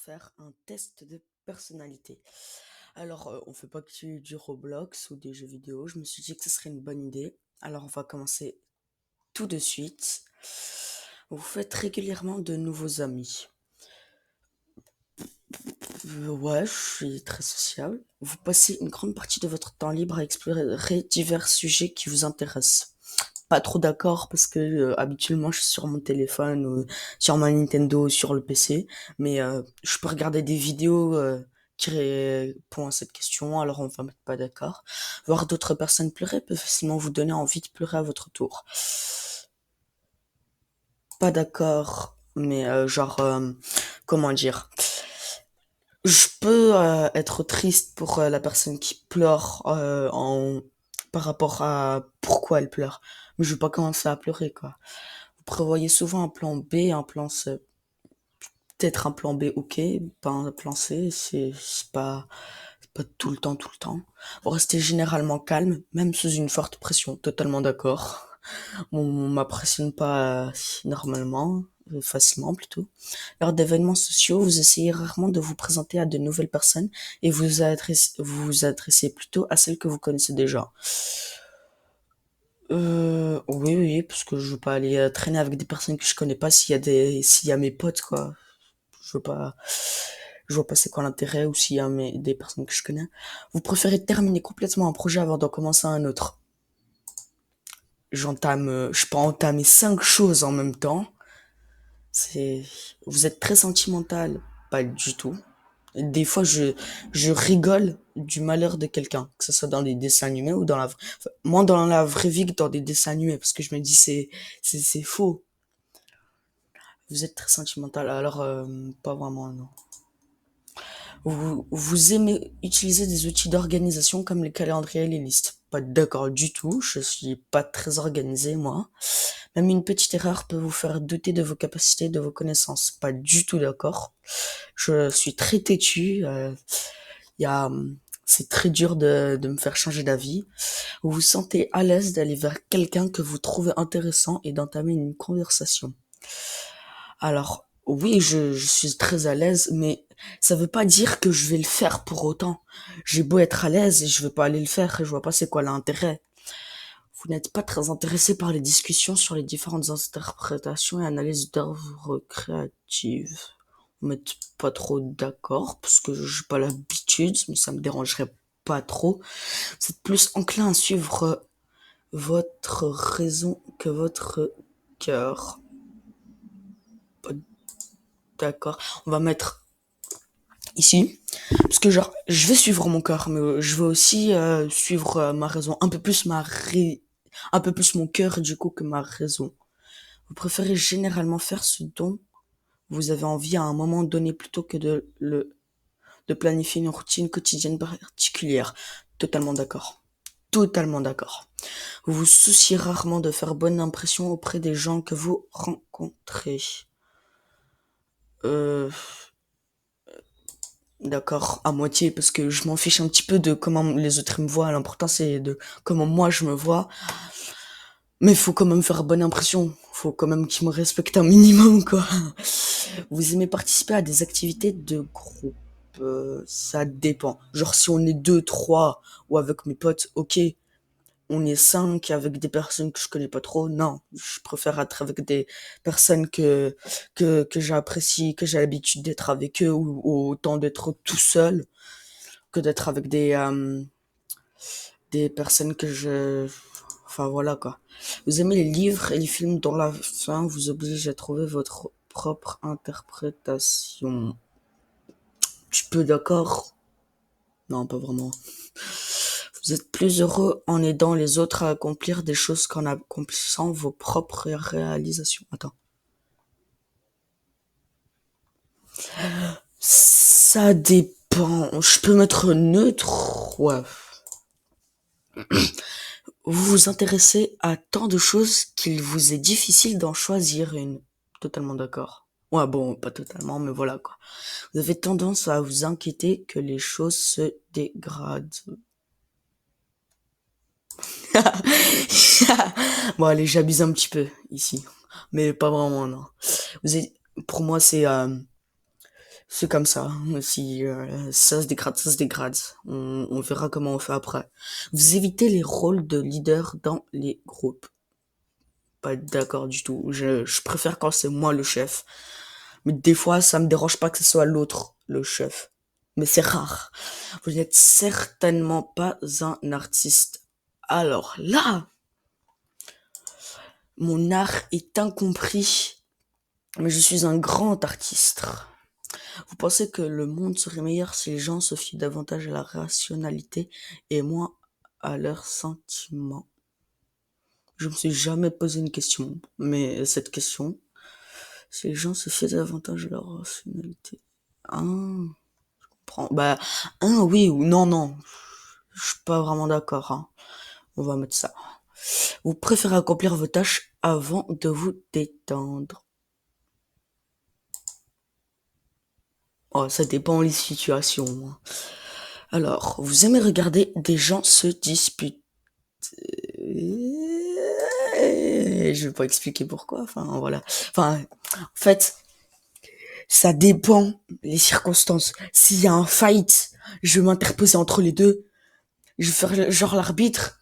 faire un test de personnalité. Alors, on fait pas que du Roblox ou des jeux vidéo. Je me suis dit que ce serait une bonne idée. Alors, on va commencer tout de suite. Vous faites régulièrement de nouveaux amis. Ouais, je suis très sociable. Vous passez une grande partie de votre temps libre à explorer divers sujets qui vous intéressent. Pas trop d'accord parce que habituellement je suis sur mon téléphone ou sur ma Nintendo ou sur le PC, mais je peux regarder des vidéos qui répondent à cette question, alors on va mettre pas d'accord. Voir d'autres personnes pleurer peut facilement vous donner envie de pleurer à votre tour. Pas d'accord, mais comment dire? Je peux être triste pour la personne qui pleure par rapport à pourquoi elle pleure, mais je vais pas commencer à pleurer quoi. Vous prévoyez souvent un plan B, un plan C. Peut-être un plan B, ok, pas un plan C, c'est pas tout le temps. Vous restez généralement calme, même sous une forte pression, totalement d'accord. On m'impressionne pas normalement, facilement plutôt. Lors d'événements sociaux, vous essayez rarement de vous présenter à de nouvelles personnes et vous adressez plutôt à celles que vous connaissez déjà. Oui, oui, parce que je veux pas aller traîner avec des personnes que je connais pas s'il y a mes potes, quoi. Je veux pas, je vois pas c'est quoi l'intérêt ou s'il y a des personnes que je connais. Vous préférez terminer complètement un projet avant d'en commencer un autre. Je peux entamer 5 choses en même temps. C'est, vous êtes très sentimental. Pas du tout. Des fois, je rigole du malheur de quelqu'un, que ce soit dans des dessins animés ou moins dans la vraie vie que dans des dessins animés, parce que je me dis c'est faux. Vous êtes très sentimental, alors pas vraiment, non. Vous aimez utiliser des outils d'organisation comme les calendriers et les listes. Pas d'accord du tout, je suis pas très organisé, moi. Même une petite erreur peut vous faire douter de vos capacités, de vos connaissances. Pas du tout d'accord. Je suis très têtu, y a, c'est très dur de me faire changer d'avis. Vous vous sentez à l'aise d'aller vers quelqu'un que vous trouvez intéressant et d'entamer une conversation. Alors, oui, je suis très à l'aise, mais ça veut pas dire que je vais le faire pour autant. J'ai beau être à l'aise et je veux pas aller le faire, je vois pas c'est quoi l'intérêt. Vous n'êtes pas très intéressé par les discussions sur les différentes interprétations et analyses d'œuvres créatives. Vous n'êtes pas trop d'accord, parce que j'ai pas l'habitude, mais ça me dérangerait pas trop. Vous êtes plus enclin à suivre votre raison que votre cœur. Pas d'accord. On va mettre ici. Parce que genre, je vais suivre mon cœur, mais je vais aussi suivre ma raison. Un peu plus mon cœur du coup que ma raison. Vous préférez généralement faire ce dont vous avez envie à un moment donné plutôt que de planifier une routine quotidienne particulière. Totalement d'accord. Totalement d'accord. Vous vous souciez rarement de faire bonne impression auprès des gens que vous rencontrez. Euh, D'accord, à moitié, parce que je m'en fiche un petit peu de comment les autres me voient. L'important, c'est de comment moi je me vois. Mais faut quand même faire bonne impression. Faut quand même qu'ils me respectent un minimum, quoi. Vous aimez participer à des activités de groupe? Ça dépend. Genre, si on est deux, trois, ou avec mes potes, ok. On est cinq avec des personnes que je connais pas trop. Non, je préfère être avec des personnes que j'apprécie, que j'ai l'habitude d'être avec eux, ou autant d'être tout seul que d'être avec des personnes enfin voilà quoi. Vous aimez les livres et les films dont la fin vous oblige à trouver votre propre interprétation. Tu peux d'accord? Non, pas vraiment. Vous êtes plus heureux en aidant les autres à accomplir des choses qu'en accomplissant vos propres réalisations. Attends. Ça dépend. Je peux mettre neutre. Ouais. Vous vous intéressez à tant de choses qu'il vous est difficile d'en choisir une. Totalement d'accord. Ouais, bon, pas totalement, mais voilà quoi. Vous avez tendance à vous inquiéter que les choses se dégradent. Bon, allez, j'abuse un petit peu ici, mais pas vraiment, non. Vous êtes, pour moi, C'est comme ça. Si ça se dégrade, ça se dégrade. On verra comment on fait après. Vous évitez les rôles de leader dans les groupes. Pas d'accord du tout. Je préfère quand c'est moi le chef. Mais des fois, ça me dérange pas que ce soit l'autre le chef. Mais c'est rare. Vous n'êtes certainement pas un artiste. Alors là, mon art est incompris, mais je suis un grand artiste. Vous pensez que le monde serait meilleur si les gens se fient davantage à la rationalité et moins à leurs sentiments? Je me suis jamais posé une question, mais cette question, si les gens se fiaient davantage à leur rationalité. Ah, bah, oui ou non, non. Je suis pas vraiment d'accord, hein. On va mettre ça. Vous préférez accomplir vos tâches avant de vous détendre. Oh, ça dépend des situations, hein. Alors, vous aimez regarder des gens se disputer. Je vais pas expliquer pourquoi, enfin, voilà. Enfin, en fait, ça dépend les circonstances. S'il y a un fight, je vais m'interposer entre les deux. Je vais faire genre l'arbitre.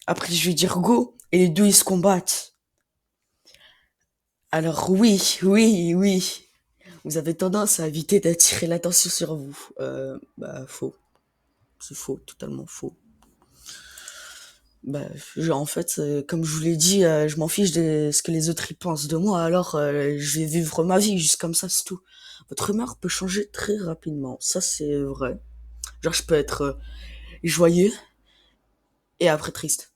Après, je vais dire go. Et les deux, ils se combattent. Alors oui, oui, oui. Vous avez tendance à éviter d'attirer l'attention sur vous. Bah, faux. C'est faux, totalement faux. Bah, en fait, comme je vous l'ai dit, je m'en fiche de ce que les autres y pensent de moi, alors je vais vivre ma vie juste comme ça, c'est tout. Votre humeur peut changer très rapidement, ça c'est vrai. Genre, je peux être joyeux et après triste.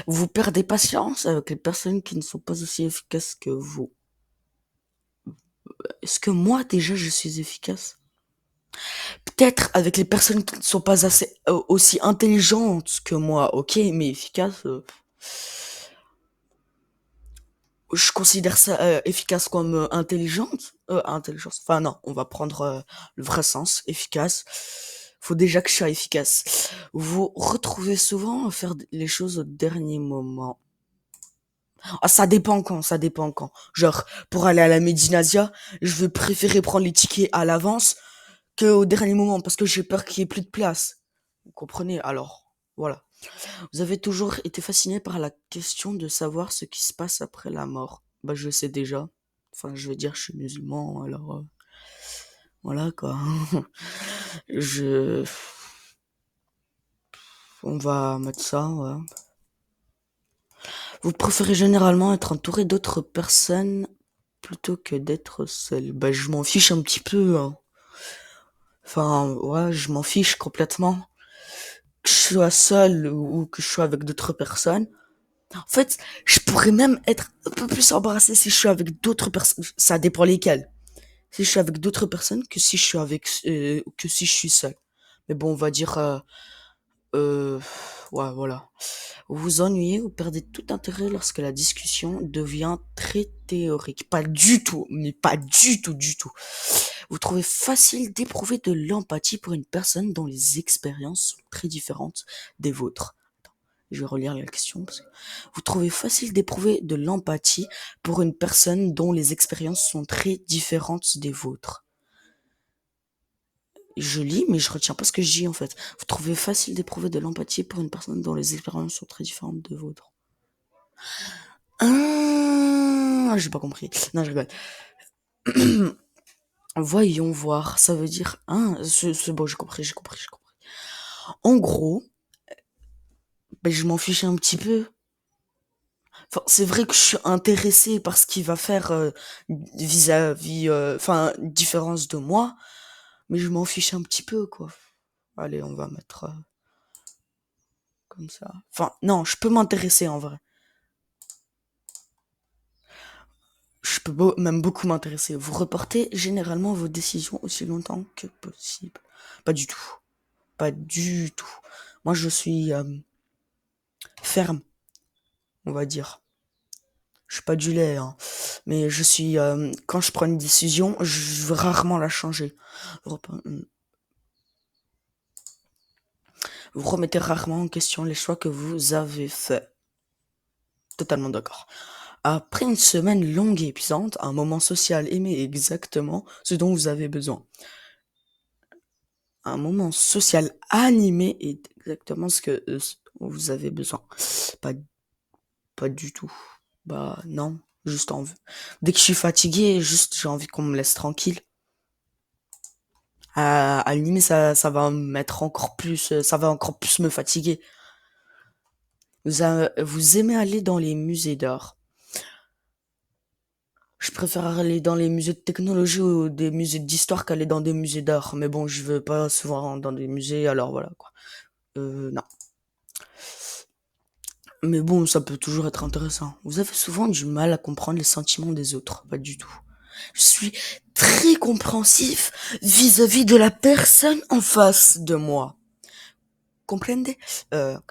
Vous perdez patience avec les personnes qui ne sont pas aussi efficaces que vous. Est-ce que moi, déjà, je suis efficace? Peut-être avec les personnes qui ne sont pas assez aussi intelligentes que moi, ok, mais efficaces. Je considère ça efficace comme intelligente. Intelligence. Enfin non, on va prendre le vrai sens, efficace. Faut déjà que je sois efficace. Vous retrouvez souvent à faire les choses au dernier moment. Ah, ça dépend quand, ça dépend quand. Genre, pour aller à la Medinasia, je vais préférer prendre les tickets à l'avance que au dernier moment parce que j'ai peur qu'il y ait plus de place. Vous comprenez? Alors, voilà. Vous avez toujours été fasciné par la question de savoir ce qui se passe après la mort. Bah, je le sais déjà. Enfin, je veux dire, je suis musulman, alors voilà quoi. Je, on va mettre ça. Ouais. Vous préférez généralement être entouré d'autres personnes plutôt que d'être seul. Bah, je m'en fiche un petit peu, hein. Enfin, ouais, je m'en fiche complètement. Que je sois seul ou que je sois avec d'autres personnes. En fait, je pourrais même être un peu plus embarrassé si je suis avec d'autres personnes. Ça dépend lesquelles. Si je suis avec d'autres personnes que si je suis que si je suis seul. Mais bon, on va dire euh, ouais, voilà. Vous vous ennuyez ou perdez tout intérêt lorsque la discussion devient très théorique. Pas du tout, mais pas du tout, du tout. Vous trouvez facile d'éprouver de l'empathie pour une personne dont les expériences sont très différentes des vôtres. Je vais relire la question parce que vous trouvez facile d'éprouver de l'empathie pour une personne dont les expériences sont très différentes des vôtres. Je lis, mais je retiens pas ce que je dis en fait. Vous trouvez facile d'éprouver de l'empathie pour une personne dont les expériences sont très différentes de vôtres. Ah, j'ai pas compris. Non, je rigole. Voyons voir. Ça veut dire, c'est bon, j'ai compris, j'ai compris, j'ai compris. En gros, ben, je m'en fiche un petit peu. Enfin, c'est vrai que je suis intéressée par ce qu'il va faire vis-à-vis, enfin, différence de moi, mais je m'en fiche un petit peu, quoi. Allez, on va mettre comme ça. Enfin, non, je peux m'intéresser en vrai. Je peux même beaucoup m'intéresser. Vous reportez généralement vos décisions aussi longtemps que possible. Pas du tout. Pas du tout. Moi, je suis ferme, on va dire. Je suis pas du lait, hein. Mais je suis... quand je prends une décision, je veux rarement la changer. Vous remettez rarement en question les choix que vous avez faits. Totalement d'accord. Après une semaine longue et épuisante, un moment social aimé est exactement ce dont vous avez besoin. Un moment social animé est exactement ce que dont vous avez besoin. Pas, pas du tout. Bah non, juste envie. Dès que je suis fatigué, juste j'ai envie qu'on me laisse tranquille. À la limite, ça va me mettre encore plus, ça va encore plus me fatiguer. Vous aimez aller dans les musées d'art. Je préfère aller dans les musées de technologie ou des musées d'histoire qu'aller dans des musées d'art. Mais bon, je vais pas souvent dans des musées, alors voilà quoi. Non. Mais bon, ça peut toujours être intéressant. Vous avez souvent du mal à comprendre les sentiments des autres. Pas du tout. Je suis très compréhensif vis-à-vis de la personne en face de moi. Comprenez? Hein.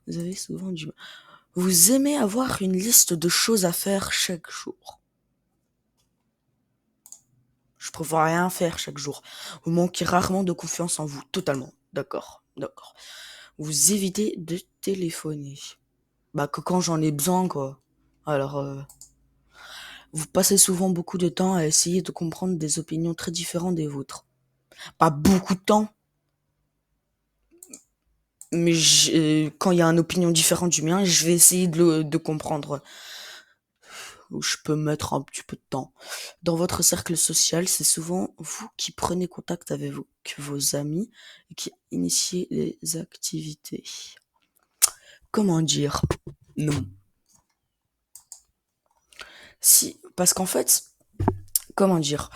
Vous avez souvent du mal. Vous aimez avoir une liste de choses à faire chaque jour. Je préfère rien faire chaque jour. Vous manquez rarement de confiance en vous. Totalement. D'accord. D'accord. Vous évitez de téléphoner. Bah, que quand j'en ai besoin, quoi. Alors, vous passez souvent beaucoup de temps à essayer de comprendre des opinions très différentes des vôtres. Pas beaucoup de temps, mais quand il y a une opinion différente du mien, je vais essayer de comprendre. Où je peux mettre un petit peu de temps. Dans votre cercle social, c'est souvent vous qui prenez contact avec vos amis et qui initiez les activités. Comment dire? Non. Si, parce qu'en fait, comment dire?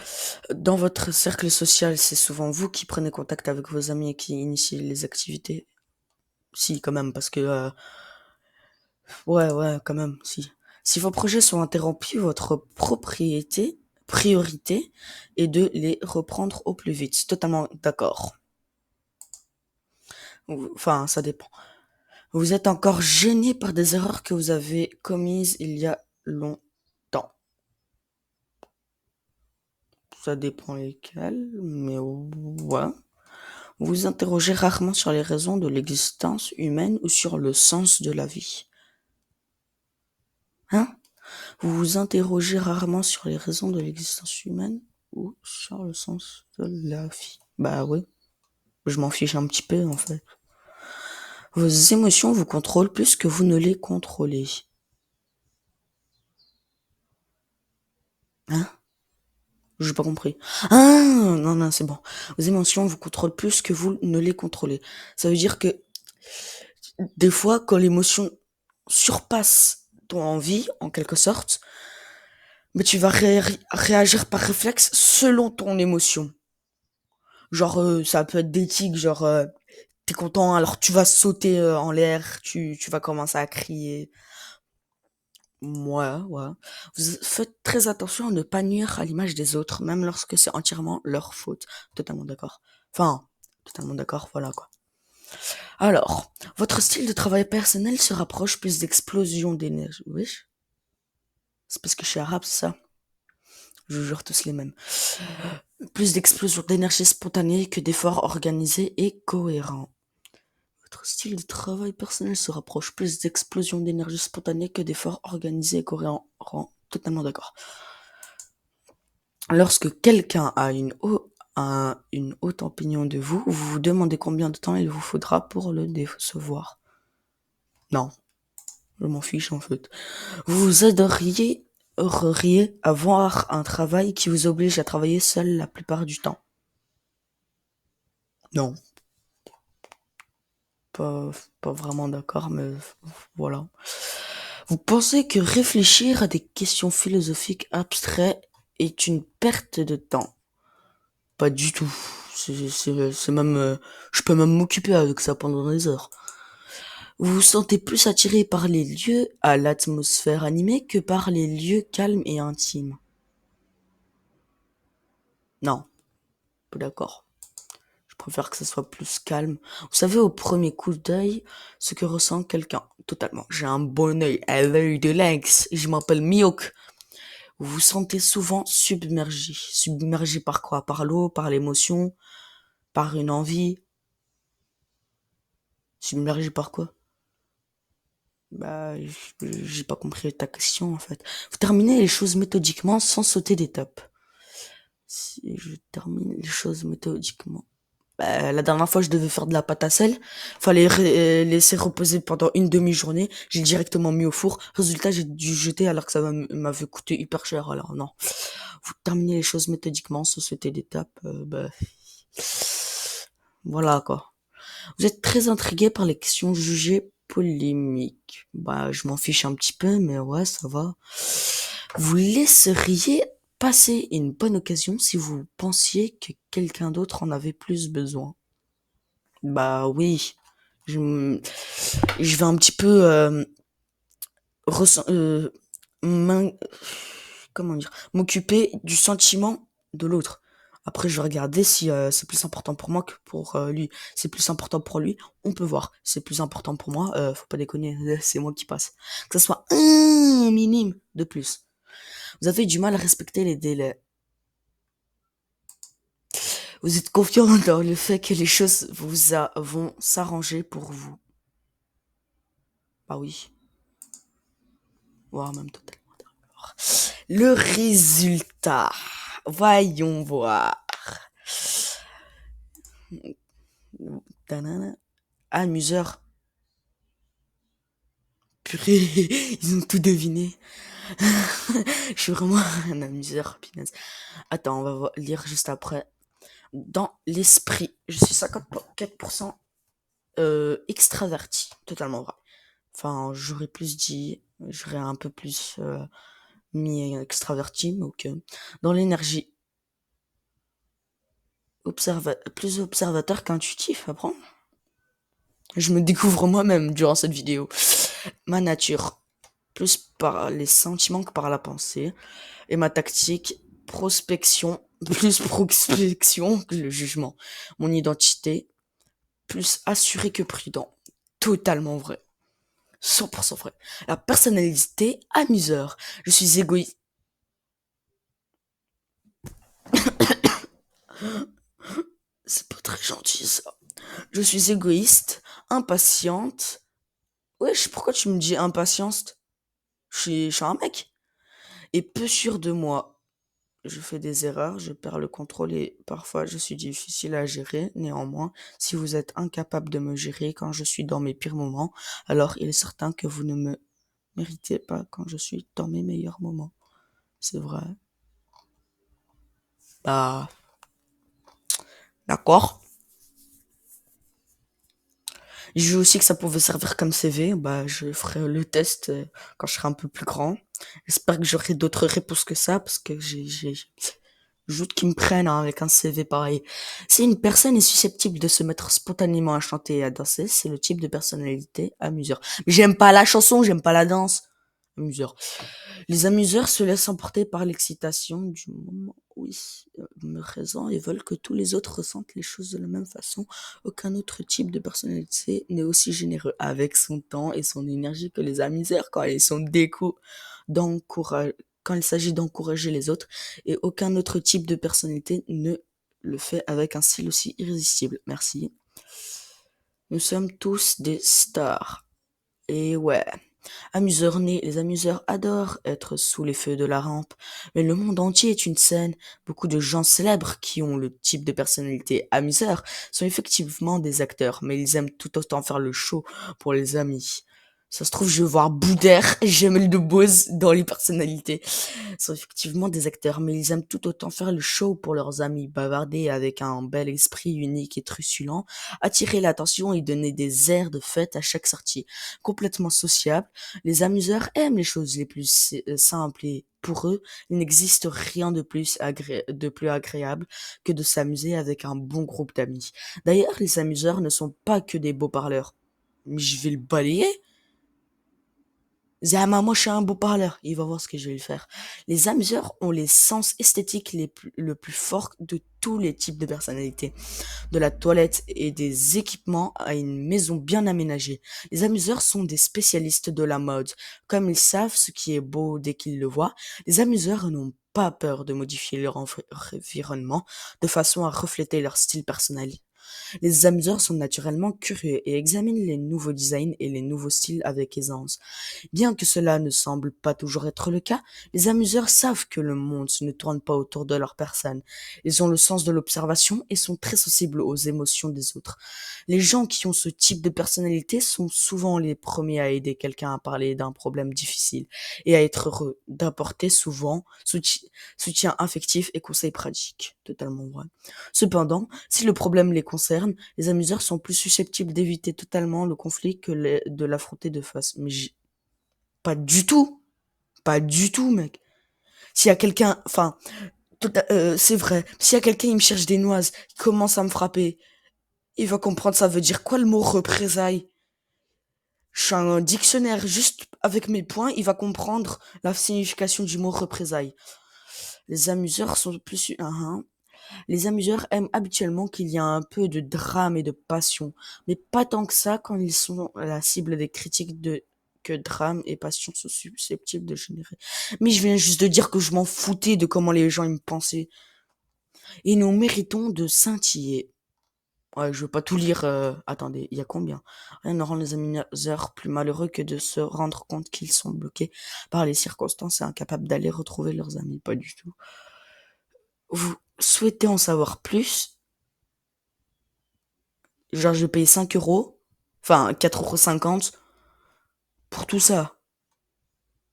Dans votre cercle social, c'est souvent vous qui prenez contact avec vos amis et qui initiez les activités. Si, quand même, parce que ouais, quand même, si. Si vos projets sont interrompus, votre priorité est de les reprendre au plus vite. Totalement d'accord. Enfin, ça dépend. Vous êtes encore gêné par des erreurs que vous avez commises il y a longtemps. Ça dépend lesquelles, mais ouais. Vous vous interrogez rarement sur les raisons de l'existence humaine ou sur le sens de la vie. Hein? Vous vous interrogez rarement sur les raisons de l'existence humaine ou sur le sens de la vie. Bah oui, je m'en fiche un petit peu en fait. Vos émotions vous contrôlent plus que vous ne les contrôlez. Hein? J'ai pas compris. Ah, non, c'est bon. Vos émotions vous contrôlent plus que vous ne les contrôlez. Ça veut dire que des fois, quand l'émotion surpasse ton envie, en quelque sorte, mais tu vas réagir par réflexe selon ton émotion. Genre, ça peut être des tics, genre, t'es content, alors tu vas sauter en l'air, tu vas commencer à crier. Ouais. Vous faites très attention à ne pas nuire à l'image des autres, même lorsque c'est entièrement leur faute. Totalement d'accord. Enfin, totalement d'accord, voilà quoi. Alors, votre style de travail personnel se rapproche plus d'explosion d'énergie. Oui, c'est parce que je suis arabe, c'est ça. Je vous jure tous les mêmes. Plus d'explosion d'énergie spontanée que d'efforts organisés et cohérents. Votre style de travail personnel se rapproche plus d'explosion d'énergie spontanée que d'efforts organisés et cohérents. Totalement d'accord. Lorsque quelqu'un a une haute opinion de vous, vous vous demandez combien de temps il vous faudra pour le décevoir. Non, je m'en fiche en fait. Vous aideriez avoir un travail qui vous oblige à travailler seul la plupart du temps. Non, pas, pas vraiment d'accord, mais voilà. Vous pensez que réfléchir à des questions philosophiques abstraites est une perte de temps? Pas du tout. C'est même, je peux même m'occuper avec ça pendant des heures. Vous vous sentez plus attiré par les lieux à l'atmosphère animée que par les lieux calmes et intimes. Non, pas d'accord. Je préfère que ça soit plus calme. Vous savez, au premier coup d'œil, ce que ressent quelqu'un. Totalement. J'ai un bon œil, à l'œil de lynx. Je m'appelle Miok. Vous vous sentez souvent submergé. Submergé par quoi? Par l'eau, par l'émotion, par une envie. Submergé par quoi? Bah, j'ai pas compris ta question, en fait. Vous terminez les choses méthodiquement sans sauter d'étape. Si je termine les choses méthodiquement. Bah, la dernière fois, je devais faire de la pâte à sel. Fallait laisser reposer pendant une demi-journée. J'ai directement mis au four. Résultat, j'ai dû jeter alors que ça m'avait coûté hyper cher. Alors non. Vous terminez les choses méthodiquement sans sauter d'étape. Bah, voilà quoi. Vous êtes très intrigué par les questions jugées polémiques. Bah, je m'en fiche un petit peu, mais ouais, ça va. Vous laisseriez passer une bonne occasion si vous pensiez que quelqu'un d'autre en avait plus besoin. Bah oui, je, m- je vais un petit peu ressent- m'in- comment dire, m'occuper du sentiment de l'autre. Après, je vais regarder si c'est plus important pour moi que pour lui. C'est plus important pour lui, on peut voir. C'est plus important pour moi, faut pas déconner, c'est moi qui passe. Que ce soit un minime de plus. Vous avez du mal à respecter les délais. Vous êtes confiant dans le fait que les choses vont s'arranger pour vous. Bah oui, voire même totalement. Le résultat. Voyons voir. Tanana. Amuseur. Purée, ils ont tout deviné. Je suis vraiment un amuseur, punaise. Attends, on va lire juste après. Dans l'esprit, je suis 54% extraverti. Totalement vrai. Enfin, j'aurais un peu plus mis extraverti, mais ok. Dans l'énergie, plus observateur qu'intuitif, apprends. Je me découvre moi-même durant cette vidéo. Ma nature, plus par les sentiments que par la pensée. Et ma tactique, plus prospection que le jugement. Mon identité, plus assuré que prudent. Totalement vrai. 100% vrai. La personnalité, amuseur. Je suis égoïste. C'est pas très gentil ça. Je suis égoïste, impatiente. Wesh, pourquoi tu me dis impatiente? Je suis un mec. Et peu sûr de moi. Je fais des erreurs, je perds le contrôle et parfois je suis difficile à gérer. Néanmoins, si vous êtes incapable de me gérer quand je suis dans mes pires moments, alors il est certain que vous ne me méritez pas quand je suis dans mes meilleurs moments. C'est vrai. Bah, d'accord. J'ai vu aussi que ça pouvait servir comme CV. Bah, je ferai le test quand je serai un peu plus grand. J'espère que j'aurai d'autres réponses que ça parce que j'oute qu'ils me prennent hein, avec un CV pareil. Si une personne est susceptible de se mettre spontanément à chanter et à danser, c'est le type de personnalité amuseur. Mais j'aime pas la chanson, j'aime pas la danse. Amuseur. Les amuseurs se laissent emporter par l'excitation du moment où ils me présent et veulent que tous les autres ressentent les choses de la même façon. Aucun autre type de personnalité n'est aussi généreux avec son temps et son énergie que les amuseurs quand ils sont quand il s'agit d'encourager les autres et aucun autre type de personnalité ne le fait avec un style aussi irrésistible. Merci. Nous sommes tous des stars. Et ouais. Amuseurs nés, les amuseurs adorent être sous les feux de la rampe, mais le monde entier est une scène. Beaucoup de gens célèbres qui ont le type de personnalité amuseur sont effectivement des acteurs, mais ils aiment tout autant faire le show pour les amis. Ça se trouve, je vais voir Boudère et Jamel Debbouze dans les personnalités. Ils sont effectivement des acteurs, mais ils aiment tout autant faire le show pour leurs amis, bavarder avec un bel esprit unique et truculent, attirer l'attention et donner des airs de fête à chaque sortie. Complètement sociable, les amuseurs aiment les choses les plus simples et pour eux, il n'existe rien de plus agréable que de s'amuser avec un bon groupe d'amis. D'ailleurs, les amuseurs ne sont pas que des beaux parleurs. Mais je vais le balayer. Zama, moi je suis un beau parleur, il va voir ce que je vais lui faire. Les amuseurs ont les sens esthétiques le plus fort de tous les types de personnalités. De la toilette et des équipements à une maison bien aménagée. Les amuseurs sont des spécialistes de la mode. Comme ils savent ce qui est beau dès qu'ils le voient, les amuseurs n'ont pas peur de modifier leur environnement de façon à refléter leur style personnel. Les amuseurs sont naturellement curieux et examinent les nouveaux designs et les nouveaux styles avec aisance. Bien que cela ne semble pas toujours être le cas, les amuseurs savent que le monde ne tourne pas autour de leur personne. Ils ont le sens de l'observation et sont très sensibles aux émotions des autres. Les gens qui ont ce type de personnalité sont souvent les premiers à aider quelqu'un à parler d'un problème difficile et à être heureux, d'apporter souvent soutien affectif et conseils pratiques. Totalement vrai. Cependant, si le problème les concerne, les amuseurs sont plus susceptibles d'éviter totalement le conflit que de l'affronter de face. Mais pas du tout. Pas du tout, mec. S'il y a quelqu'un, enfin, c'est vrai. S'il y a quelqu'un, il me cherche des noises, il commence à me frapper, il va comprendre ça veut dire quoi le mot représailles. Je suis un dictionnaire, juste avec mes points, il va comprendre la signification du mot représailles. Les amuseurs sont plus... Les amuseurs aiment habituellement qu'il y a un peu de drame et de passion, mais pas tant que ça quand ils sont la cible des critiques que drame et passion sont susceptibles de générer. Mais je viens juste de dire que je m'en foutais de comment les gens ils me pensaient. Et nous méritons de scintiller. Ouais, je veux pas tout lire. Attendez, il y a combien? Rien ne rend les amuseurs plus malheureux que de se rendre compte qu'ils sont bloqués par les circonstances et incapables d'aller retrouver leurs amis. Pas du tout. Vous souhaitez en savoir plus? Genre, je vais payer 5 €, enfin 4,50 € pour tout ça.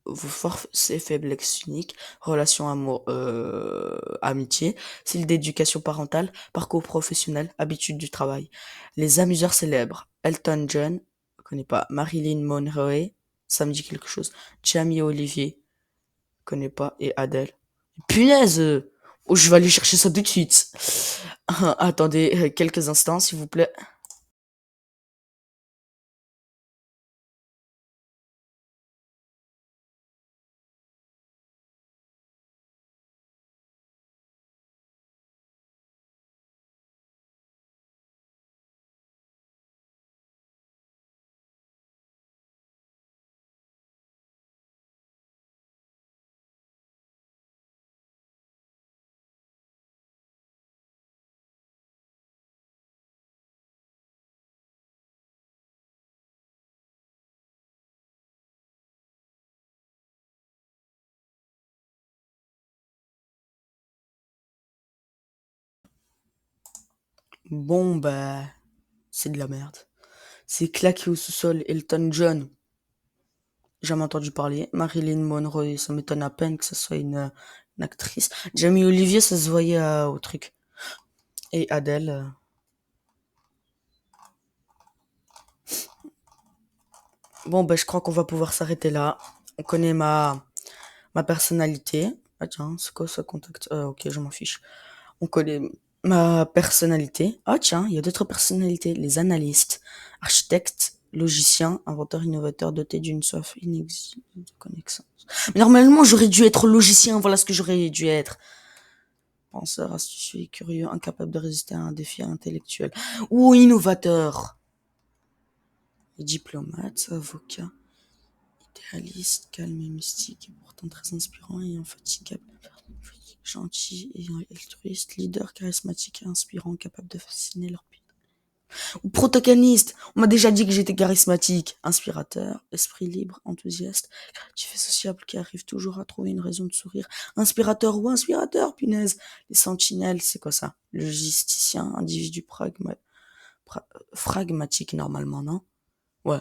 Vos forces et faiblesses uniques, relations amour, amitié, style d'éducation parentale, parcours professionnel, habitudes du travail. Les amuseurs célèbres. Elton John, je connais pas. Marilyn Monroe, ça me dit quelque chose. Jamie Olivier, je connais pas. Et Adele. Punaise! Oh, je vais aller chercher ça tout de suite. Attendez quelques instants, s'il vous plaît. Bon, bah, c'est de la merde. C'est claqué au sous-sol. Elton John, jamais entendu parler. Marilyn Monroe, ça m'étonne à peine que ce soit une actrice. Jamie Olivier, ça se voyait au truc. Et Adele. Bon, bah, je crois qu'on va pouvoir s'arrêter là. On connaît ma personnalité. Ah tiens, c'est quoi ce contact? Ok, je m'en fiche. On connaît ma personnalité. Ah tiens, il y a d'autres personnalités. Les analystes, architectes, logiciens, inventeurs, innovateurs, dotés d'une soif inexistante de connaissance. Mais normalement, j'aurais dû être logicien. Voilà ce que j'aurais dû être. Penseur, astucieux et curieux, incapable de résister à un défi intellectuel. Ou innovateur. Les diplomates, avocats, idéalistes, calme et mystique, et pourtant très inspirant et infatigable. Gentil et altruiste, leader charismatique et inspirant, capable de fasciner leur pays. Ou protagoniste. On m'a déjà dit que j'étais charismatique. Inspirateur, esprit libre, enthousiaste, créatif et sociable qui arrive toujours à trouver une raison de sourire. Inspirateur ou inspirateur, punaise. Les sentinelles, c'est quoi ça? Logisticien, individu pragmatique normalement, non? Ouais.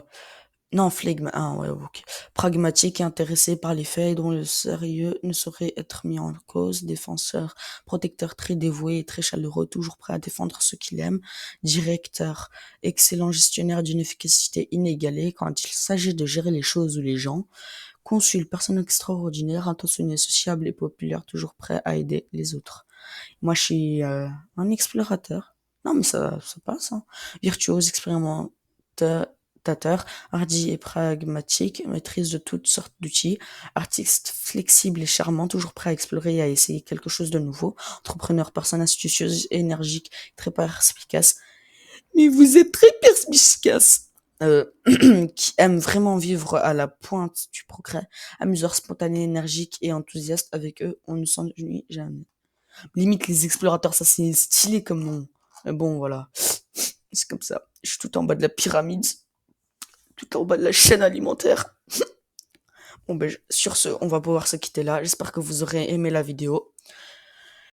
Non, flegme, ah ouais, ok. Pragmatique et intéressé par les faits dont le sérieux ne saurait être mis en cause, défenseur, protecteur très dévoué et très chaleureux, toujours prêt à défendre ceux qu'il aime, directeur, excellent gestionnaire d'une efficacité inégalée quand il s'agit de gérer les choses ou les gens, consul, personne extraordinaire, intentionné, sociable et populaire, toujours prêt à aider les autres. Moi, je suis un explorateur. Non, mais ça passe, hein. Virtuose, expérimentateur, hardi et pragmatique, maîtrise de toutes sortes d'outils, artiste flexible et charmant, toujours prêt à explorer et à essayer quelque chose de nouveau, entrepreneur, personne astucieuse, énergique, très perspicace. Mais vous êtes très perspicace. Qui aime vraiment vivre à la pointe du progrès, amuseur spontané, énergique et enthousiaste avec eux, on ne s'ennuie jamais. Limite les explorateurs, ça c'est stylé comme nom. Mais bon, voilà. C'est comme ça. Je suis tout en bas de la pyramide, tout en bas de la chaîne alimentaire. Bon, ben, sur ce, on va pouvoir se quitter là. J'espère que vous aurez aimé la vidéo.